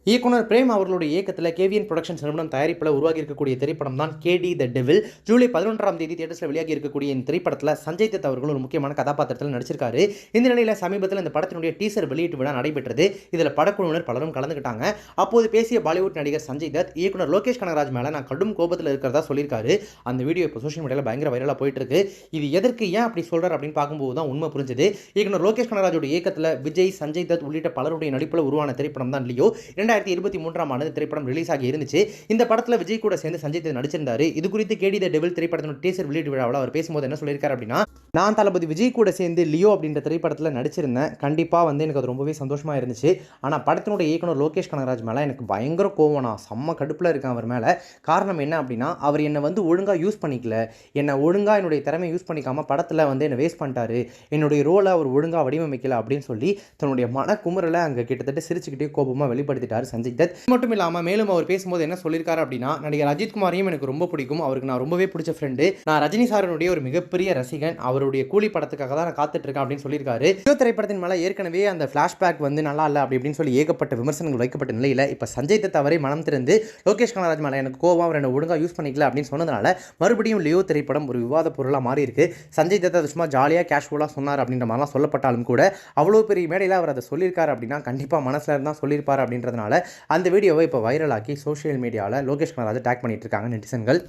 இயக்குனர் பிரேம் அவர்களுடைய இயக்கத்தில் கேவிஎன் புரொடக்ஷன்ஸ் நிறுவனம் தயாரிப்பில் உருவாகி இருக்கக்கூடிய திரைப்படம் தான் கேடி த டெவில். ஜூலை 11ஆம் தேதி தியேட்டர்ஸில் வெளியாகி இருக்கக்கூடிய இந்த திரைப்படத்தில் சஞ்சய் தத் அவர்கள் ஒரு முக்கியமான கதாபாத்திரத்தில் நடிச்சிருக்காரு. இந்த நிலையில் சமீபத்தில் இந்த படத்தினுடைய டீசர் வெளியீட்டு விழா நடைபெற்றது. இதில் படக்குழுவினர் பலரும் கலந்துக்கிட்டாங்க. அப்போது பேசிய பாலிவுட் நடிகர் சஞ்சய் தத் இயக்குனர் லோகேஷ் கனகராஜ் மேலே நான் கடும் கோபத்தில் இருக்கிறதா சொல்லியிருக்காரு. அந்த வீடியோ இப்போ சோஷியல் மீடியாவில் பயங்கர வைரலாக போயிட்டு இருக்கு. இது எதற்கு ஏன் அப்படி சொல்றாரு அப்படின்னு பார்க்கும்போது தான் உண்மை புரிஞ்சுது. இயக்குனர் லோகேஷ் கனகராஜோட இயக்கத்தில் விஜய், சஞ்சய் தத் உள்ளிட்ட பலருடைய நடிப்பில் உருவான திரைப்படம் தான் லியோ. 2023ஆம் ஆண்டு திரைப்படம் ரிலீஸ் ஆகி இருந்துச்சு. இந்த படத்தில் விஜய் கூட சேர்ந்து சஞ்சய் தத் நடிச்சிருந்தாரு. இது குறித்து கேடி த டெவில் திரைப்படத்தின் டீசர் வெளியீட்டு விழாவில் அவர் பேசும்போது என்ன சொல்லியிருக்காரு அப்படின்னா, நான் தளபதி விஜய் கூட சேர்ந்து லியோ அப்படின்ற திரைப்படத்தில் நடிச்சிருந்தேன். கண்டிப்பாக எனக்கு அது ரொம்பவே சந்தோஷமாக இருந்துச்சு. ஆனால் படத்தினுடைய இயக்குனர் லோகேஷ் கனகராஜ் மேலே எனக்கு பயங்கர கோவம், நான் செம்ம கடுப்பில் இருக்கேன் அவர் மேலே. காரணம் என்ன அப்படின்னா, அவர் என்னை ஒழுங்காக யூஸ் பண்ணிக்கல, என்னை ஒழுங்காக என்னுடைய திறமையை யூஸ் பண்ணிக்காமல் படத்தில் என்னை வேஸ்ட் பண்ணிட்டாரு, என்னுடைய ரோலை அவர் ஒழுங்காக வடிவமைக்கல அப்படின்னு சொல்லி தன்னுடைய மன குமுறலை அங்கே கிட்டத்தட்ட சிரிச்சுக்கிட்டே கோபமாக வெளிப்படுத்திட்டார் சஞ்சய் தத். மட்டும் இல்லாமல் மேலும் அவர் பேசும்போது என்ன சொல்லியிருக்காரு அப்படின்னா, நடிகர் அஜித் குமாரையும் எனக்கு ரொம்ப பிடிக்கும், அவருக்கு நான் ரொம்பவே பிடிச்ச ஃப்ரெண்டு, நான் ரஜினி சாரனுடைய ஒரு மிகப்பெரிய ரசிகன், அவருடைய கூலி படத்துக்காக தான் நான் காத்துட்டு இருக்கேன் அப்படின்னு சொல்லியிருக்காரு. இந்த திரைப்படத்தின் மேலே ஏற்கனவே அந்த ஃபிளாஷ்பேக் நல்லா இல்லை அப்படின்னு சொல்லி ஏகப்பட்ட விமர்சனங்கள் வைக்கப்பட்ட நிலையில் இப்போ சஞ்சய் தத் அவரை மனம் திறந்து லோகேஷ் கனகராஜ் மேலே எனக்கு கோவம், அவர் என்ன ஒழுங்காக யூஸ் பண்ணிக்கல அப்படின்னு சொன்னதுனால மறுபடியும் லியோ திரைப்படம் ஒரு விவாத பொருளாக மாறி இருக்கு. சஞ்சய் தத் அது சும்மா ஜாலியாக கேஷுவலாக சொன்னார் அப்படின்ற மாதிரிலாம் சொல்லப்பட்டாலும் கூட அவ்வளோ பெரிய மேடையில் அவர் அதை சொல்லியிருக்காரு அப்படின்னா கண்டிப்பாக மனசில் இருந்தால் சொல்லியிருப்பார் அப்படின்றதுனால அந்த வீடியோவை இப்போ வைரலாக்கி சோஷியல் மீடியாவில் லோகேஷ் கனகராஜை டேக் பண்ணிட்டு இருக்காங்க நெட்டிசன்கள்.